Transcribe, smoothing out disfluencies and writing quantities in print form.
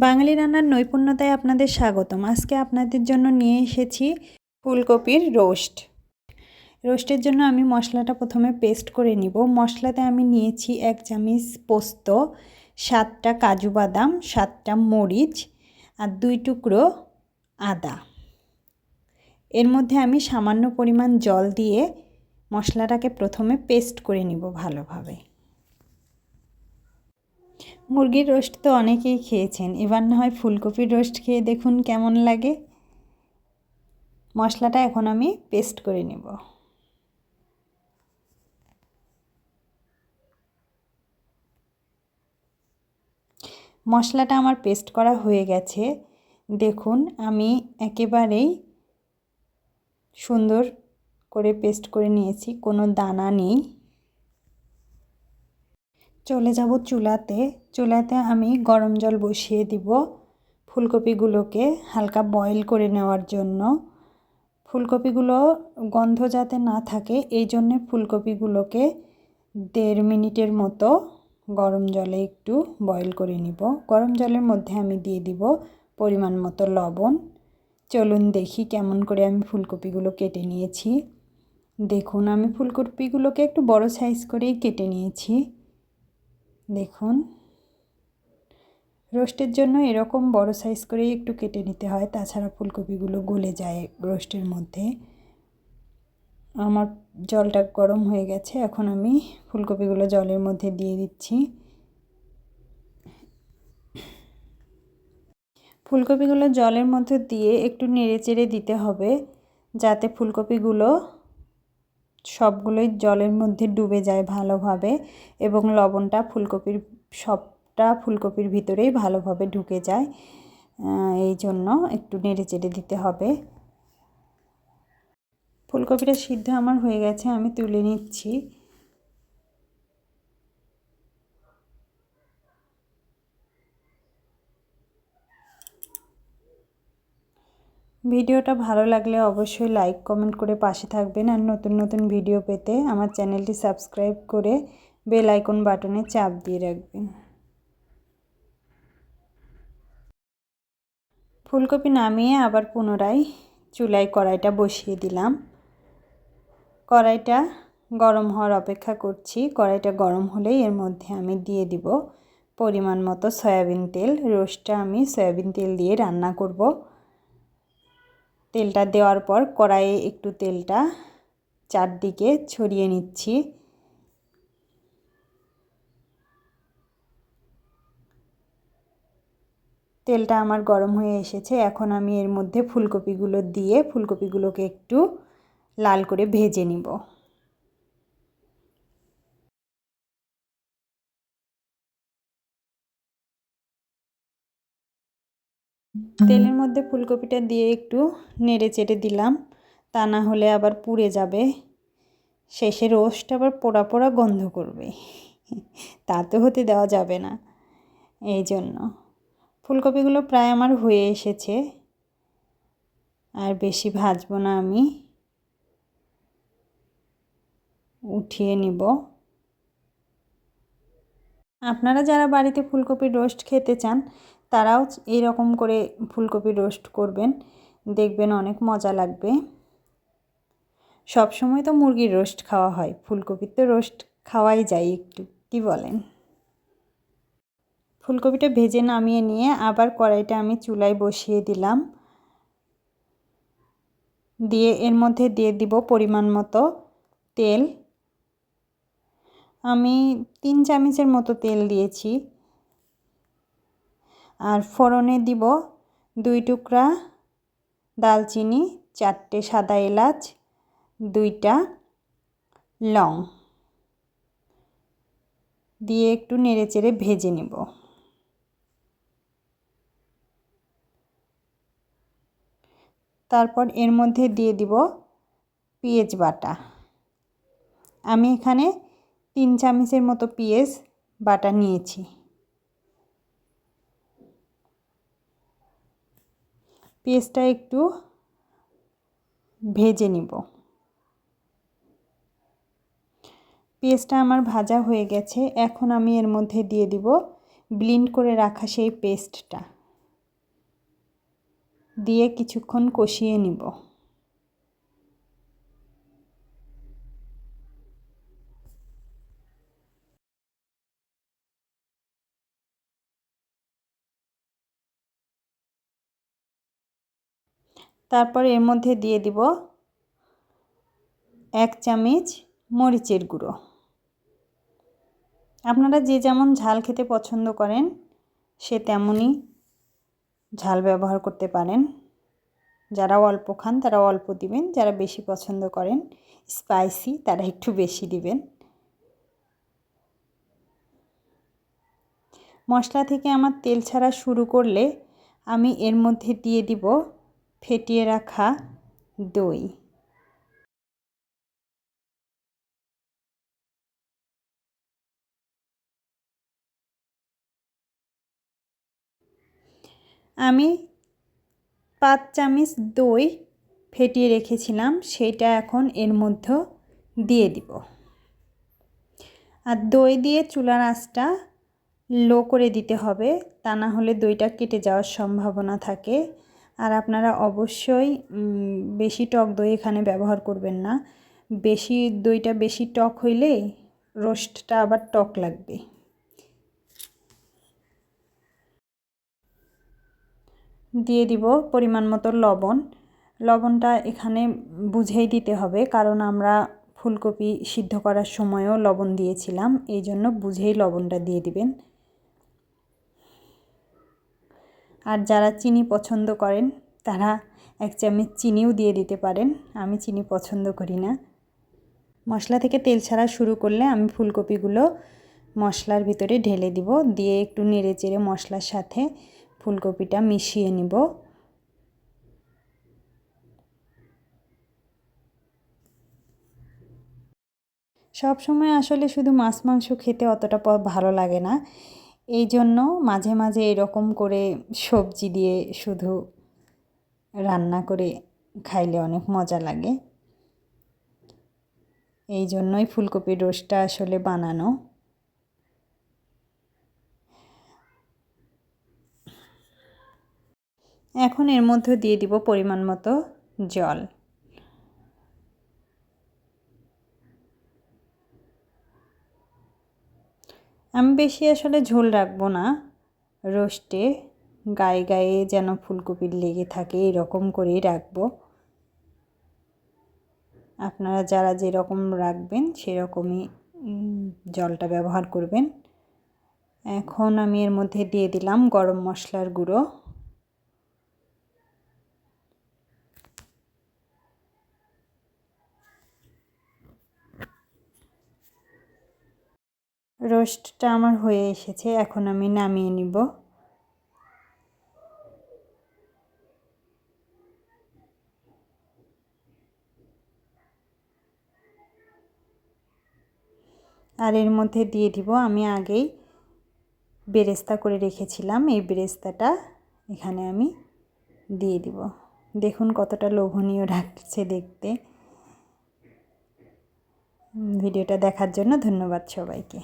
বাঙালি রান্নার নৈপুণ্যতায় আপনাদের স্বাগতম। আজকে আপনাদের জন্য নিয়ে এসেছি ফুলকপির রোস্ট। রোস্টের জন্য আমি মশলাটা প্রথমে পেস্ট করে নিব। মশলাতে আমি নিয়েছি 1 চামচ পোস্ত, 7টা কাজু বাদাম, 7টা মরিচ আর 2 টুকরো আদা। এর মধ্যে আমি সামান্য পরিমাণ জল দিয়ে মশলাটাকে প্রথমে পেস্ট করে নিব ভালোভাবে। মুরগির রোস্ট তো অনেকেই খেয়েছেন, এবার না হয় ফুলকপির রোস্ট খেয়ে দেখুন কেমন লাগে। মশলাটা এখন আমি পেস্ট করে নেব। মশলাটা আমার পেস্ট করা হয়ে গেছে। দেখুন আমি একেবারেই সুন্দর করে পেস্ট করে নিয়েছি, কোনো দানা নেই। চলে যাব চুলাতে আমি গরম জল বসিয়ে দিব ফুলকপিগুলোকে হালকা বয়েল করে নেওয়ার জন্য। ফুলকপিগুলো গন্ধ যাতে না থাকে এই জন্যে ফুলকপিগুলোকে 1.5 মিনিটের মতো গরম জলে একটু বয়েল করে নিব। গরম জলের মধ্যে আমি দিয়ে দিব পরিমাণ মতো লবণ। চলুন দেখি কেমন করে আমি ফুলকপিগুলো কেটে নিয়েছি। দেখুন আমি ফুলকপিগুলোকে একটু বড় সাইজ করেই কেটে নিয়েছি। দেখুন রোস্টের জন্য এরকম বড় সাইজ করেই একটু কেটে নিতে হয়, তাছাড়া ফুলকপিগুলো গলে যায় রোস্টের মধ্যে। আমার জলটা গরম হয়ে গেছে, এখন আমি ফুলকপিগুলো জলের মধ্যে দিয়ে দিচ্ছি। ফুলকপিগুলো জলের মধ্যে দিয়ে একটু নেড়েচেড়ে দিতে হবে যাতে ফুলকপিগুলো সবগুলোই জলের মধ্যে ডুবে যায় ভালোভাবে এবং লবণটা সবটা ফুলকপির ভিতরেই ভালোভাবে ঢুকে যায়। এই জন্য একটু নেড়েচেড়ে দিতে হবে। ফুলকপিটা সিদ্ধ আমার হয়ে গেছে, আমি তুলে নিচ্ছি। ভিডিওটা ভালো লাগলে অবশ্যই লাইক কমেন্ট করে পাশে থাকবেন, আর নতুন নতুন ভিডিও পেতে আমার চ্যানেলটি সাবস্ক্রাইব করে বেল আইকন বাটনে চাপ দিয়ে রাখবেন। ফুলকপি নামিয়ে আবার পুনরায় চুলায় কড়াইটা বসিয়ে দিলাম। কড়াইটা গরম হওয়ার অপেক্ষা করছি। কড়াইটা গরম হলেই এর মধ্যে আমি দিয়ে দিব পরিমাণ মতো সয়াবিন তেল। রোস্টটা আমি সয়াবিন তেল দিয়ে রান্না করব। তেলটা দেওয়ার পর কড়াইয়ে একটু তেলটা চারদিকে ছড়িয়ে নিচ্ছি। তেলটা আমার গরম হয়ে এসেছে, এখন আমি এর মধ্যে ফুলকপিগুলো দিয়ে ফুলকপিগুলোকে একটু লাল করে ভেজে নিব। তেলের মধ্যে ফুলকপিটা দিয়ে একটু নেড়ে চেড়ে দিলাম, তা না হলে আবার পুড়ে যাবে। শেষে রোস্ট আবার পোড়া পোড়া গন্ধ করবে, তা তো হতে দেওয়া যাবে না। এই জন্য ফুলকপিগুলো প্রায় আমার হয়ে এসেছে, আর বেশি ভাজবো না, আমি উঠিয়ে নিব। আপনারা যারা বাড়িতে ফুলকপির রোস্ট খেতে চান তারাও এইরকম করে ফুলকপির রোস্ট করবেন, দেখবেন অনেক মজা লাগবে। সব সময় তো মুরগির রোস্ট খাওয়া হয়, ফুলকপির তো রোস্ট খাওয়াই যায় একটু, কি বলেন? ফুলকপিটা ভেজে নামিয়ে নিয়ে আবার কড়াইটা আমি চুলায় বসিয়ে দিলাম। দিয়ে এর মধ্যে দিয়ে দিব পরিমাণ মতো তেল। আমি 3 চামচের মতো তেল দিয়েছি। আর ফোড়নে দিব 2 টুকরা দালচিনি, 4টে সাদা এলাচ, 2টা লং দিয়ে একটু নেড়েচেড়ে ভেজে নিব। তারপর এর মধ্যে দিয়ে দিব পেঁয়াজ বাটা। আমি এখানে 3 চামচের মতো পেঁয়াজ বাটা নিয়েছি। পেঁয়াজটা একটু ভেজে নিব। পেঁয়াজটা আমার ভাজা হয়ে গেছে, এখন আমি এর মধ্যে দিয়ে দিব ব্লেন্ড করে রাখা সেই পেস্টটা। দিয়ে কিছুক্ষণ কষিয়ে নিব। তারপর এর মধ্যে দিয়ে দিব 1 চামচ মরিচের গুঁড়ো। আপনারা যে যেমন ঝাল খেতে পছন্দ করেন সে তেমনই ঝাল ব্যবহার করতে পারেন। যারা অল্প খান তারা অল্প দিবেন, যারা বেশি পছন্দ করেন স্পাইসি তারা একটু বেশি দিবেন। মশলা থেকে আমার তেল ছাড়া শুরু করলে আমি এর মধ্যে দিয়ে দিব ফেটিয়ে রাখা দই। আমি 5 চামচ দই ফেটিয়ে রেখেছিলাম, সেটা এখন এর মধ্যে দিয়ে দিব। আর দই দিয়ে চুলার আঁচটা লো করে দিতে হবে, তা না হলে দইটা কেটে যাওয়ার সম্ভাবনা থাকে। আর আপনারা অবশ্যই বেশি টক দই এখানে ব্যবহার করবেন না। দইটা বেশি টক হইলে রোস্টটা আবার টক লাগবে। দিয়ে দিব পরিমাণ মতো লবণ। লবণটা এখানে বুঝেই দিতে হবে, কারণ আমরা ফুলকপি সিদ্ধ করার সময়ও লবণ দিয়েছিলাম, এই জন্য বুঝেই লবণটা দিয়ে দিবেন। আর যারা চিনি পছন্দ করেন তারা 1 চামচ চিনিও দিয়ে দিতে পারেন, আমি চিনি পছন্দ করি না। মশলা থেকে তেল ছাড়া শুরু করলে আমি ফুলকপিগুলো মশলার ভিতরে ঢেলে দিব, দিয়ে একটু নেড়ে চেড়ে মশলার সাথে ফুলকপিটা মিশিয়ে নিব। সব সময় আসলে শুধু মাছ মাংস খেতে অতটা ভালো লাগে না, এই জন্য মাঝে মাঝে এরকম করে সবজি দিয়ে শুধু রান্না করে খাইলে অনেক মজা লাগে। এই জন্যই ফুলকপির রোস্টটা আসলে বানানো। এখন এর মধ্যে দিয়ে দিব পরিমাণ মতো জল। আমি বেশি আসলে ঝোল রাখবো না রোস্টে, গায়ে গায়ে যেন ফুলকপির লেগে থাকে এরকম করেই রাখবো। আপনারা যারা যেরকম রাখবেন সেরকমই জলটা ব্যবহার করবেন। এখন আমি এর মধ্যে দিয়ে দিলাম গরম মশলার গুঁড়ো। রোস্টটা আমার হয়ে এসেছে, এখন আমি নামিয়ে নিব। আর এর মধ্যে দিয়ে দিব আমি আগেই বেরেস্তা করে রেখেছিলাম, এই বেরেস্তাটা এখানে আমি দিয়ে দিব। দেখুন কতটা লোভনীয় লাগছে দেখতে। ভিডিওটা দেখার জন্য ধন্যবাদ সবাইকে।